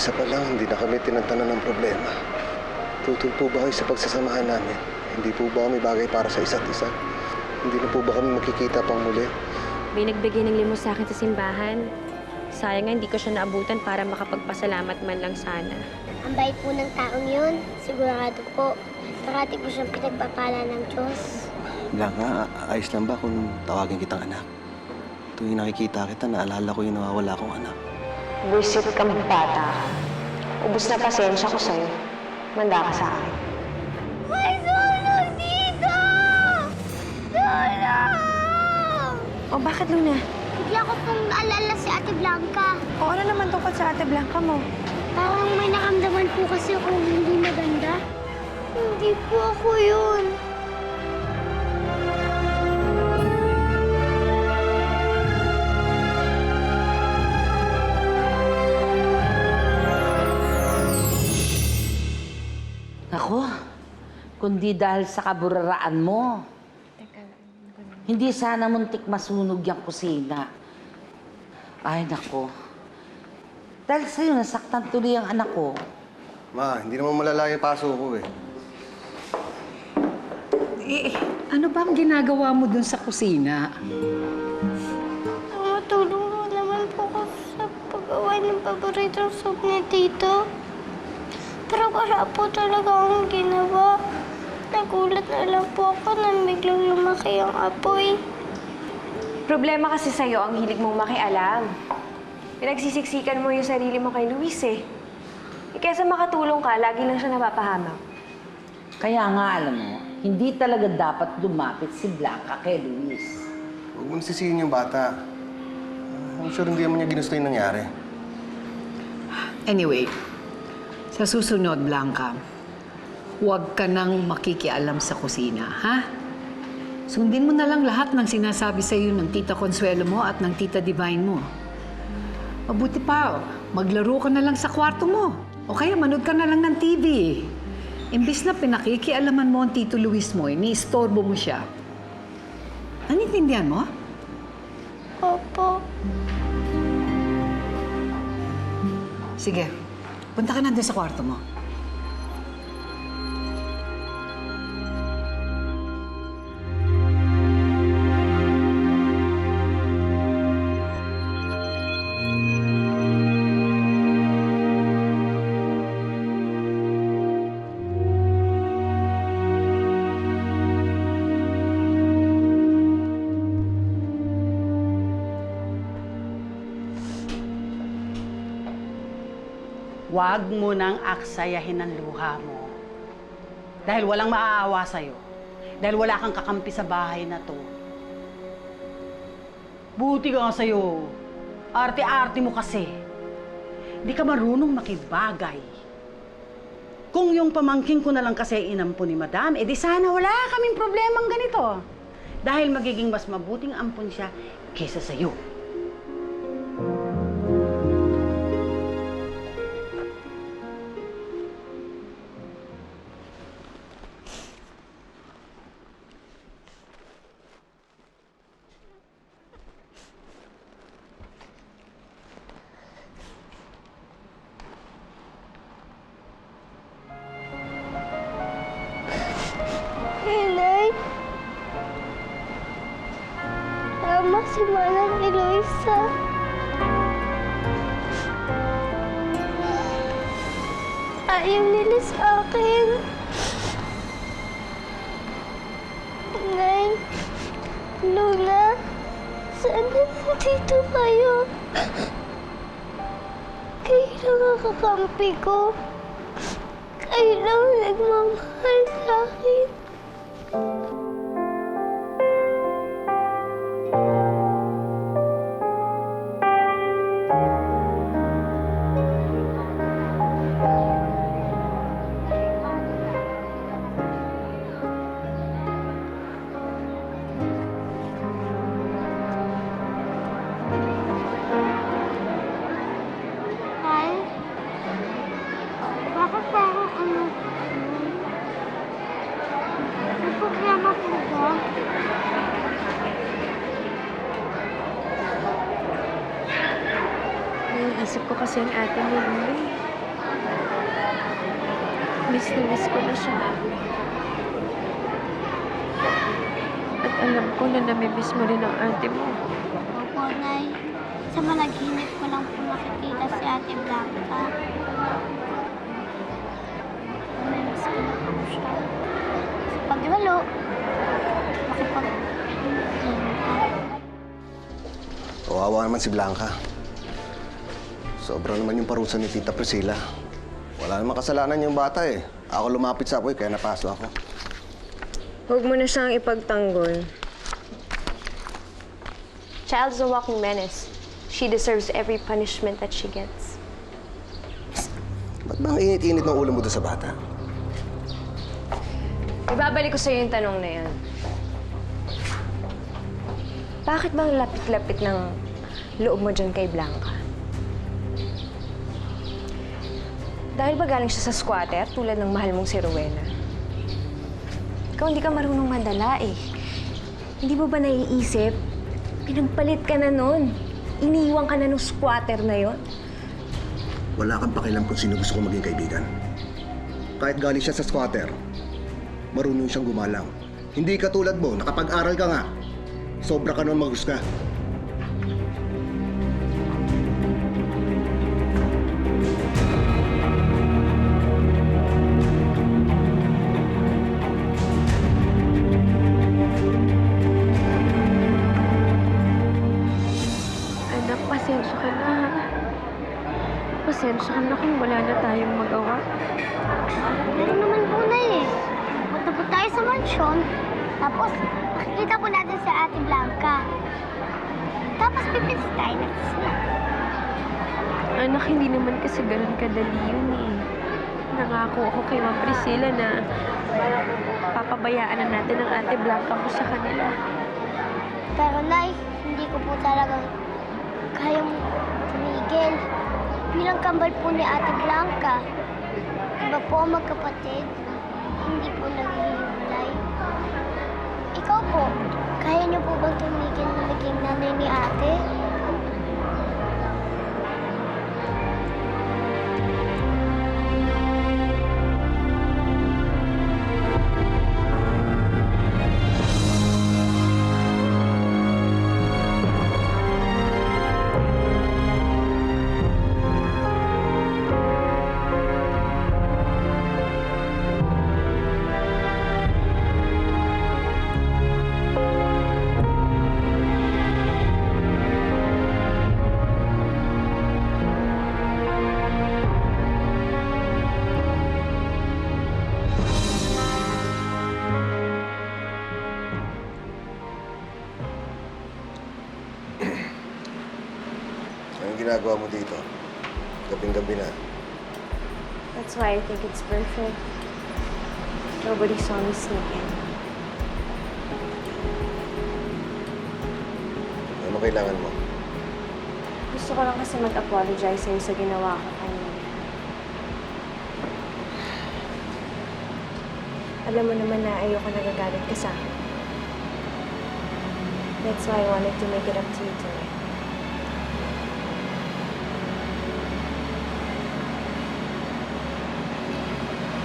umpisa pa lang, hindi na kami tinantanan ng problema. Tutul po ba kayo sa pagsasamahan namin? Hindi po ba kami bagay para sa isa't isa? Hindi na po ba kami makikita pang muli? May nagbigay ng limos sa akin sa simbahan. Sayang nga hindi ko siya naabutan para makapagpasalamat man lang sana. Ang bait po ng taong yun. Sigurado po. Parati po siyang pinagpapala ng Diyos. Blanca, ayos lang ba kung tawagin kitang anak? Tuwing nakikita kita, naalala ko yung nawawala kong anak. Buisit ka magbata ka. Ubus na pasensya ko sa'yo. Manda ka sa akin. May sulong dito! Sulong! O bakit, Luna? Bigla ko pong naalala si Ate Blanca. O ano naman tungkol sa Ate Blanca mo? Parang may nakamdaman po kasi akong hindi maganda. Hindi po ako yun. Ako, kundi dahil sa kaburaraan mo. Hindi sana muntik masunog yung kusina. Ay, nako. Dahil sa'yo, nasaktan tuloy ang anak ko. Ma, hindi naman malala yung paso ko eh. Ano ba ang ginagawa mo dun sa kusina? Tumutulong mo naman po ako sa paggawa ng paboritong soup ni Tito. Pero wala po talaga akong ginawa. Nagulat na lang po ako nang biglang lumaki ang apoy. Problema kasi sa'yo ang hilig mong makialam. Pinagsisiksikan mo yung sarili mo kay Luis eh. Kaysa makatulong ka, lagi lang siya napapahamak. Kaya nga, alam mo, hindi talaga dapat lumapit si Blanca kay Luis. Huwag mo nasisihin yung bata. I'm sure hindi naman niya ginusto yung nangyari. Anyway, sa susunod, Blanca, huwag ka nang makikialam sa kusina, ha? Sundin mo na lang lahat ng sinasabi sa iyo ng Tita Consuelo mo at ng Tita Divine mo. Mabuti pa, maglaro ka na lang sa kwarto mo. O kaya manood ka na lang ng TV. Imbis na pinakikialaman mo ang Tito Luis mo, ni-istorbo mo siya. Nanintindihan mo? Opo. Sige, punta ka na doon sa kwarto mo. Huwag mo nang aksayahin ang luha mo. Dahil walang maaawa sa'yo. Dahil wala kang kakampi sa bahay na to. Buti ka nga sa'yo. Arte-arte mo kasi. Di ka marunong makibagay. Kung yung pamangking ko na lang kasi inampo ni Madam, edi sana wala kaming problemang ganito. Dahil magiging mas mabuting ampon siya kaysa sa'yo. Inay. Tama si Manang Eloisa. Ayaw nila sa akin. Inay. Luna. Saan nandito kayo? Kayo lang ang kakampi ko. Kayo lang nagmamahal sa akin. Ay, bakit parang may problema po ba? Naiisip ko kasi ang ate mo, Luna. na miss ko na siya. At alam ko na namimiss mo rin ang ate mo. Opo, Nay. Sa managinip ko lang po nakikita si Ate Blanca. Namiss ko na po siya. Sa paglalo, Kawawa naman si Blanca. Sobra naman yung parusa ni Tita Priscilla. Wala namang kasalanan yung bata eh. Ako lumapit sa apoy, kaya napaso ako. Huwag mo na siyang ipagtanggol. Child's a walking menace. She deserves every punishment that she gets. Ba't ba ang init-init ng ulo mo doon sa bata? Ibabalik ko sa'yo yung tanong na yan. Bakit bang lapit-lapit ng loob mo dyan kay Blanca? Dahil ba galing siya sa squatter tulad ng mahal mong si Rowena? Ikaw hindi ka marunong mandala eh. Hindi mo ba naiisip? Pinagpalit ka na nun. Iniiwan ka na nung squatter na yon. Wala kang pakialam kung sino gusto kong maging kaibigan. Kahit galing siya sa squatter, marunong siyang gumalang. Hindi katulad mo, nakapag-aral ka nga. Sobra ka nun maghusga. Anak, pasensya ka na. Pasensya ka na kung wala na tayong magawa. Ano naman po, Nay eh. Punta po tayo sa mansyon. Tapos, makikita po natin si Ate Blanca. Tapos, pipis tayo na sila. Anak, hindi naman kasi ganun kadali yun eh. Nangako ako kay Ma'am Priscilla na papabayaan na natin ang Ate Blanca mo sa kanila. Pero, Nay, hindi ko po talagang kayang tumigil. Bilang kambal po ni Ate Blanca. Iba po ang magkapatid. Hindi po naghihiwalay. Ikaw po, kaya niyo po bang tumigil na naging nanay ni Ate? Anong ginagawa mo dito? Gabing-gabi na. That's why I think it's perfect. Nobody saw me sneak in. Ano kailangan mo? Gusto ko lang kasi mag-apologize sa'yo sa ginawa ko kanina. Alam mo naman na ayoko nagagalit ka sa akin. That's why I wanted to make it up to you tonight.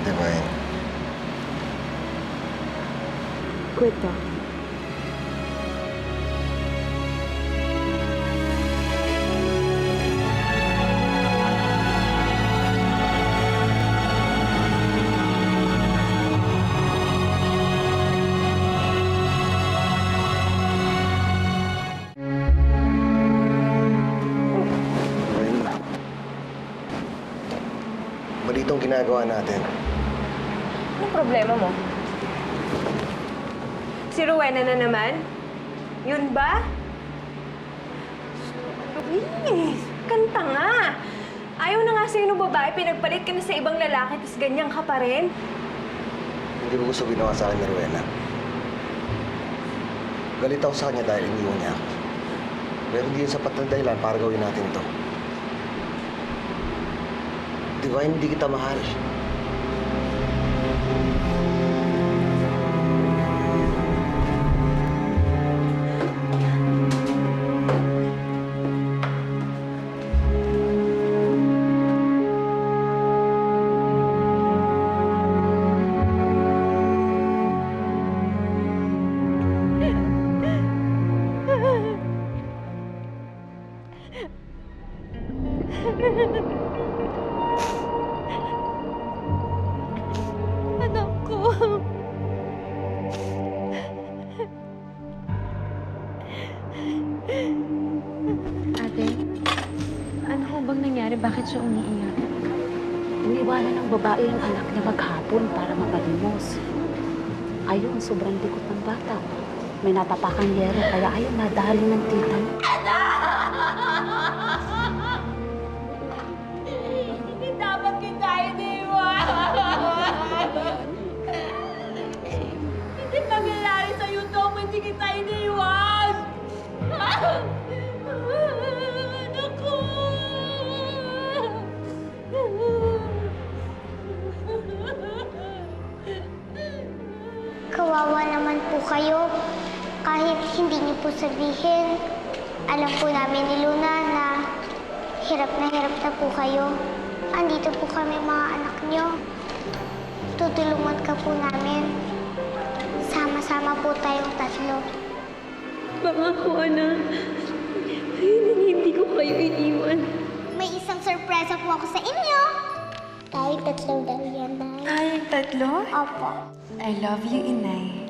Divine. Kwento. Divine. Mali itong ginagawa natin. Anong problema mo? Si Rowena na naman? Yun ba? Luis, kanta nga. Ayaw na nga sa'yo ng babae, pinagpalit ka na sa ibang lalaki, tapos ganyan ka pa rin. Hindi ko gusto ginawa sa akin ni Rowena. Galit ako sa kanya dahil iniwan niya ako. Pero hindi yun sapat na dahilan para gawin natin to. Divine, hindi kita mahal. siya umiiyak? Umiiwanan ng babae ang anak niya maghapon para mapalimos. Ayun, sobrang likot ng bata. May natapakang yero, kaya ayun, nadali ng tita mo. Hindi dapat kita iniwan! Hindi nangyayari sa'yo to, hindi kita iniwan! Naku! Kawawa naman po kayo. Kahit hindi niyo po sabihin, alam po namin ni Luna na hirap na po kayo. Andito po kami mga anak niyo. Tutulungan ka po namin. Sama-sama po tayong tatlo. Pangako, anak. Hindi ko kayo iniwan. May isang sorpresa po ako sa inyo. Tayong tatlo daw yan, Nay. Tayong tatlo? Opo. I love you, Inay.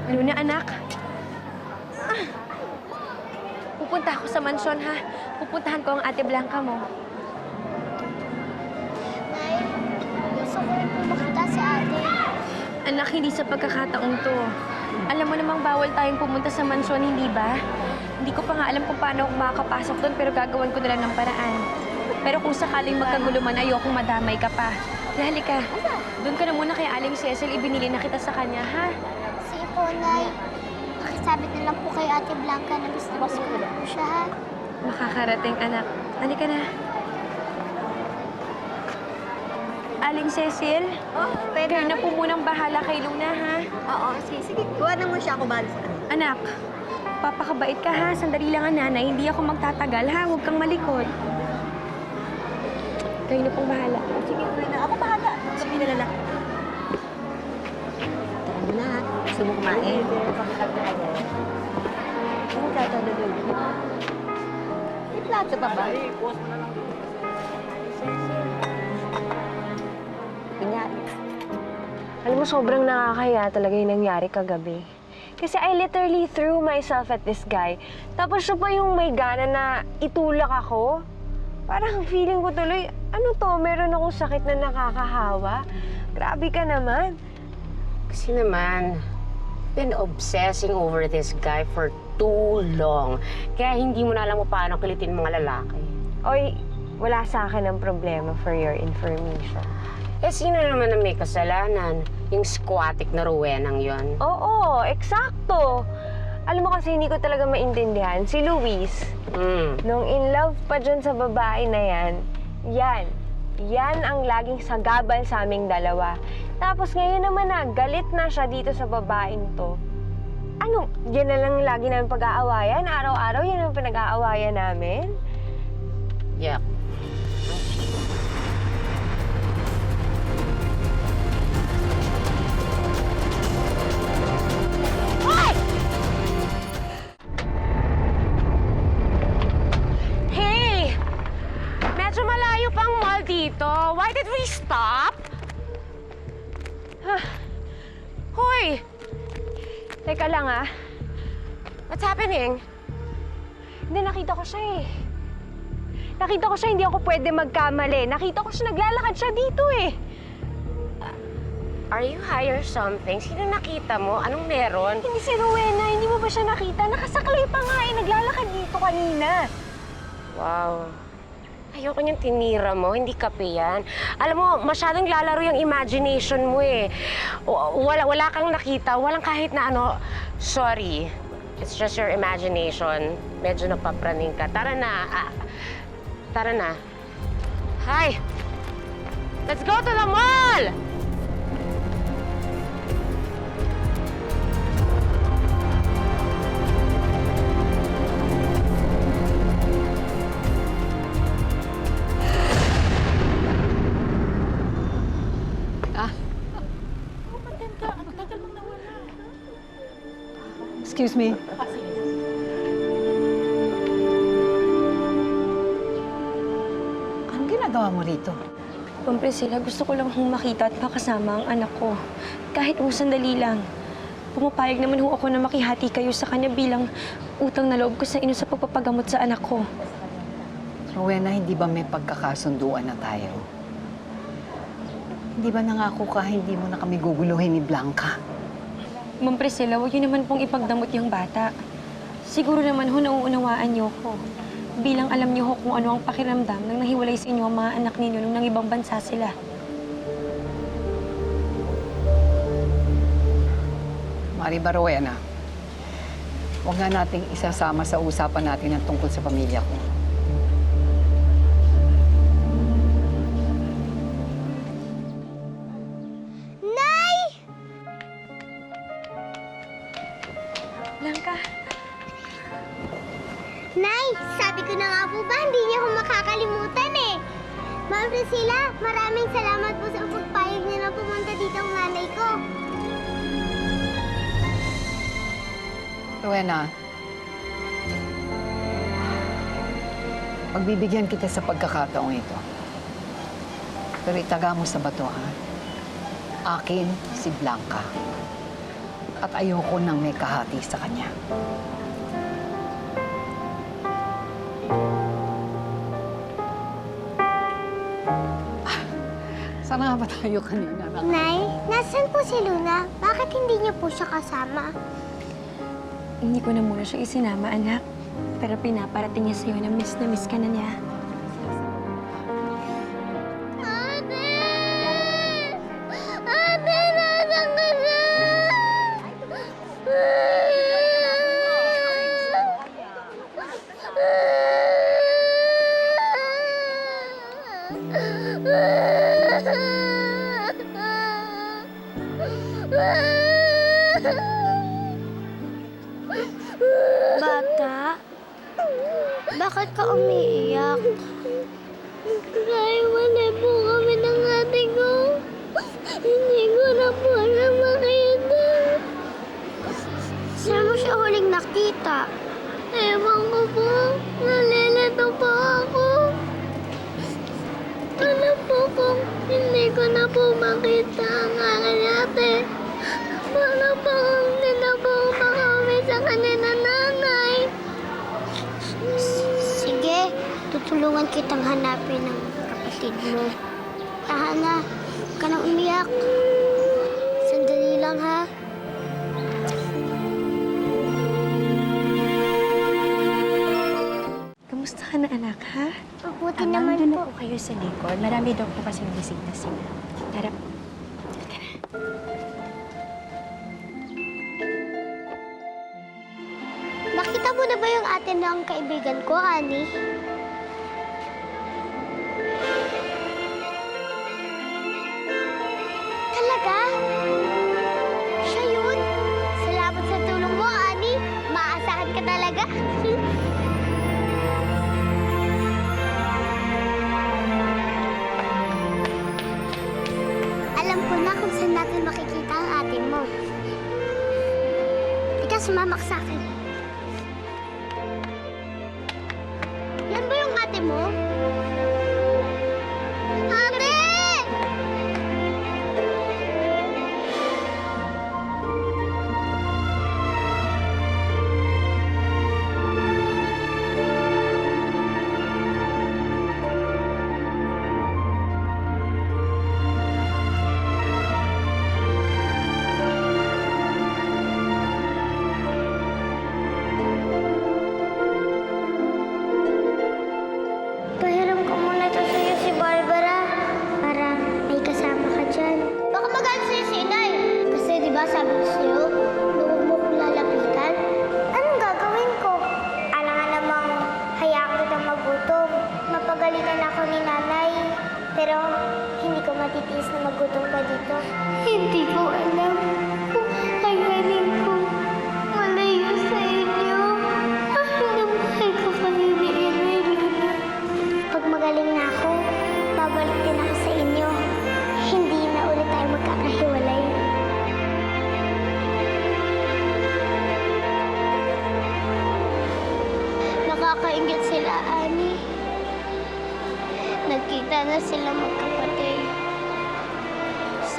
Luna, anak. Pupunta ako sa mansyon, ha? Pupuntahan ko ang Ate Blanca mo. Nay, gusto ko rin po makita si ate. Anak, hindi sa pagkakataong to. Alam mo namang bawal tayong pumunta sa mansyon, hindi ba? Hindi ko pa nga alam kung paano ako makakapasok doon, pero gagawan ko na lang ng paraan. Pero kung sakaling magkagulo man, ayokong madamay ka pa. Kaya halika, doon ka na muna kay Aling Cecil, ibinili na kita sa kanya, ha? Sige po, Nay. Pakisabit na lang po kay Ate Blanca na gusto ko po siya, ha? Makakarating, anak. Halika na. Aling Cecil? Kayo na po munang bahala kay Luna, ha? Oo, sige. Iwanan mo siya, ako bahala sa kanya. Anak, papakabait ka, ha? Sandali lang ang nanay. Hindi ako magtatagal, ha? Huwag kang malikot. Kayo na pong bahala. Sige, na. Ako bahala. Sige na lalaki. Tara mo na, ha? Gusto mo kumain? Ano tatadagod? May plato pa ba? Kunyari. Alam mo, sobrang nakakahiya talaga yung nangyari kagabi. Kasi I literally threw myself at this guy. Tapos siya pa yung may gana na itulak ako. Parang feeling ko tuloy, ano to, meron akong sakit na nakakahawa. Grabe ka naman. Kasi naman, been obsessing over this guy for too long. Kaya hindi mo na alam kung paano kilitin mga lalaki. Oy, wala sa akin ang problema for your information. Eh, sino naman ang may kasalanan? Yung squatic na Rowenang yon. Oo, eksakto. Alam mo kasi hindi ko talaga maintindihan. Si Luis, nung in love pa dyan sa babae na yan ang laging sagabal sa aming dalawa. Tapos ngayon naman galit na siya dito sa babaeng to. Ano, yan na lang lagi namin pag-aawayan? Araw-araw yan ang pinag-aawayan namin? Yeah. Hey! Medyo malayo pang mall dito. Why did we stop? Hoy! Teka lang, What's happening? Hindi, nakita ko siya Nakita ko siya, hindi ako pwede magkamali. Nakita ko siya, naglalakad siya dito Are you high or something? Sino nakita mo? Anong meron? Hindi si Rowena, hindi mo ba siya nakita? Nakasaklay pa nga naglalakad dito kanina. Wow. Ayoko niyang tinira mo, hindi kape yan. Alam mo, masyadong lalaro yung imagination mo Wala kang nakita, walang kahit na ano. Sorry, it's just your imagination. Medyo napapraning ka. Tara na. Tara na. Hi! Let's go to the mall! Excuse me. Anong ginagawa mo rito? Ma'am Priscilla, gusto ko lang hong makita at makasama ang anak ko. Kahit sandali lang. Pumapayag naman ho ako na makihati kayo sa kanya bilang utang na loob ko sa inyo sa pagpapagamot sa anak ko. Rowena, hindi ba may pagkakasunduan na tayo? Hindi ba nangako ka hindi mo na kami guguluhin ni Blanca? Ma'am Priscilla, huwag niyo naman pong ipagdamot yung bata. Siguro naman ho nauunawaan niyo ko. Bilang alam niyo ho kung ano ang pakiramdam nang nahiwalay sa inyo ang mga anak ninyo nung ibang bansa sila. Mariba Rowena, huwag nga nating isasama sa usapan natin ang tungkol sa pamilya ko. Nay! Blanca, Nay, sabi ko na nga po ba, hindi niyo ako makakalimutan eh. Ma'am Priscilla, maraming salamat po sa pagpayag niyo na pumunta dito ang nanay ko. Rowena, pagbibigyan kita sa pagkakataong ito. Pero itaga mo sa bato, ha? Akin si Blanca. At ayoko nang may kahati sa kanya. Saan nga ba tayo kanina? Nay, nasan po si Luna? Bakit hindi niyo po siya kasama? hindi ko na muna siya isinama, anak. Pero pinaparating niya sa'yo na miss ka na niya. Ate! Ate, nasan ka na? Bata, bakit ka umiiyak? Naiwanay po kami ng ate ko. Hindi ko na po alam makita. Saan mo siya huling nakita? Ewan ko po. Nalilito po ako. Alam po kung hindi ko na po makita ang aking ate. Para po hindi na po makauwi sa kanila nanay. Sige, tutulungan kitang hanapin ang kapatid mo. Hana, huwag ka nang umiyak. Sandali lang, ha? Kamusta ka na, anak, ha? Mabuti naman Doon po. na po kayo sa likod. Marami daw po kasing bisita sila. Tara. Nakita mo na ba yung ate ng kaibigan ko, Ani? Talaga? Siya yun? Salamat sa tulong mo, Ani. Maasahan ka talaga. Alam ko na kung saan natin makikita ang ate mo. Ikaw, sumama ka sa akin. Yan ba yung ate mo? Ate! Pahiram ko muna ito sa'yo si Barbara para may kasama ka dyan. Baka magalit sa'yo si Inay. Kasi di ba sabi ko sa'yo, huwag mo kong lalapitan. Anong gagawin ko? Alangan namang hayaan kitang magutom. Mapagalitan ako ni Nanay. Pero hindi ko matitiis na magutom ka dito. Hindi ko alam kung kakayanin ko malayo sa inyo. Mahal ko kayo ni Inay, Luna. Pag magaling na ako, babalik din ako sa inyo. Hindi na ulit tayo magkakahiwalay. Nakakaingit sila, Ani. Nagkita na sila magkapatid.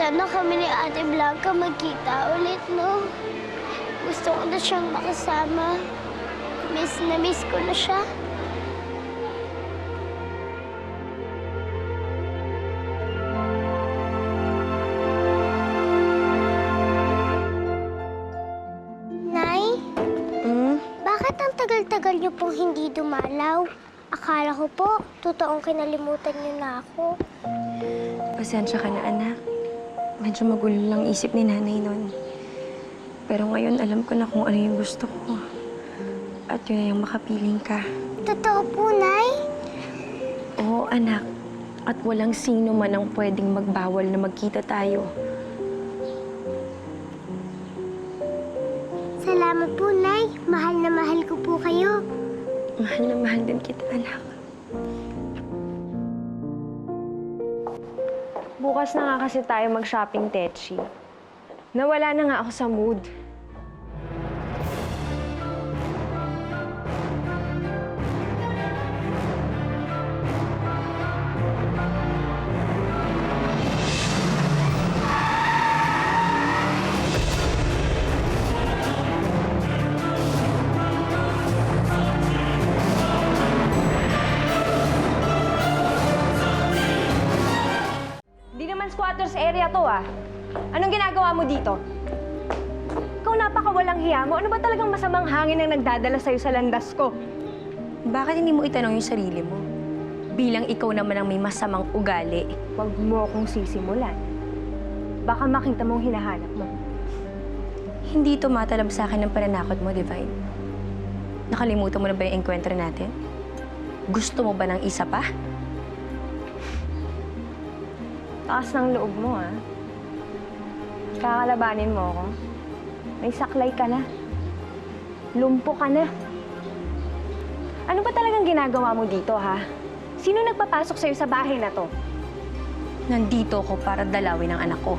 Sana kami ni Ate Blanca magkita ulit, no? Gusto ko na siyang makasama. Miss na miss ko na siya. Nay? Bakit ang tagal-tagal niyo pong hindi dumalaw? Akala ko po, totoong kinalimutan niyo na ako. Pasensya ka na, anak. Medyo magulo lang isip ni nanay nun. Pero ngayon, alam ko na kung ano yung gusto ko. At yun na yung makapiling ka. Totoo po, Nay? Oo, anak. At walang sino man ang pwedeng magbawal na magkita tayo. Salamat po, Nay. Mahal na mahal ko po kayo. Mahal na mahal din kita, anak. Bukas na nga kasi tayo mag-shopping, Tetchi. Nawala na nga ako sa mood. Di naman squatters area to, ah. Anong ginagawa mo dito? Ikaw napakawalang hiya mo. Ano ba talagang masamang hangin ang nagdadala sa'yo sa landas ko? Bakit hindi mo itanong yung sarili mo? Bilang ikaw naman ang may masamang ugali. Huwag mo akong sisimulan. Baka makita mong hinahanap mo. Hindi tumatalab sa akin ang pananakot mo, Divine. Nakalimutan mo na ba yung enkwentro natin? Gusto mo ba ng isa pa? Taas ng loob mo, ah. Kakalabanin mo ako. May saklay ka na. Lumpo ka na. Ano ba talagang ginagawa mo dito, ha? Sino nagpapasok sa'yo sa bahay na to? Nandito ako para dalawin ang anak ko.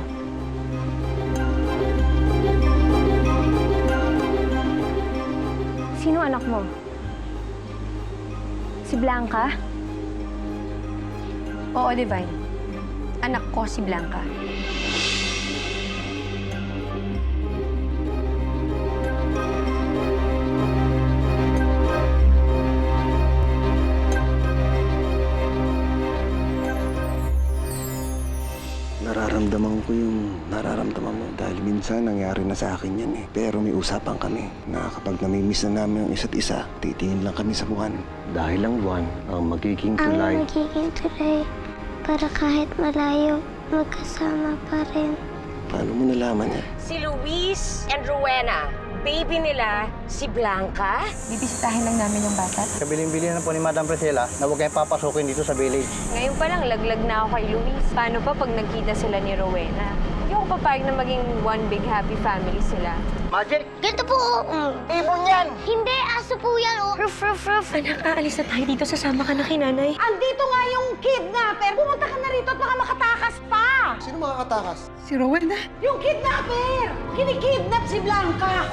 Sino anak mo? Si Blanca? Oo, Divine. Anak ko si Blanca. Nararamdaman ko yung nararamdaman mo dahil minsan nangyari na sa akin yan eh. Pero may usapan kami na kapag namimiss na namin ang isa't isa, titingin lang kami sa buwan. Dahil ang buwan ang magiging tulay. Ang magiging tulay para kahit malayo, magkasama pa rin. Paano mo nalaman yan? Si Luis and Rowena, baby nila, si Blanca. Bibisitahin lang namin yung bata. Kabiling-bili na po ni Madam Priscilla na huwag kayong papasukin dito sa village. Ngayon pa lang, laglag na ako kay Luis. Paano pa pag nagkita sila ni Rowena? Hindi ako papayag na maging one big happy family sila. Magic! Ganito po, Ibon yan! Hindi, aso po yan, oh. Ruf, ruf, ruf. Anak, aalis na tayo dito. Sasama ka na kay nanay. Andito nga yung kidnapper. Pumunta ka na rito at baka makatakas pa. Sino makakatakas? Si Rowena? Yung kidnapper! Kinikidnap si Blanca.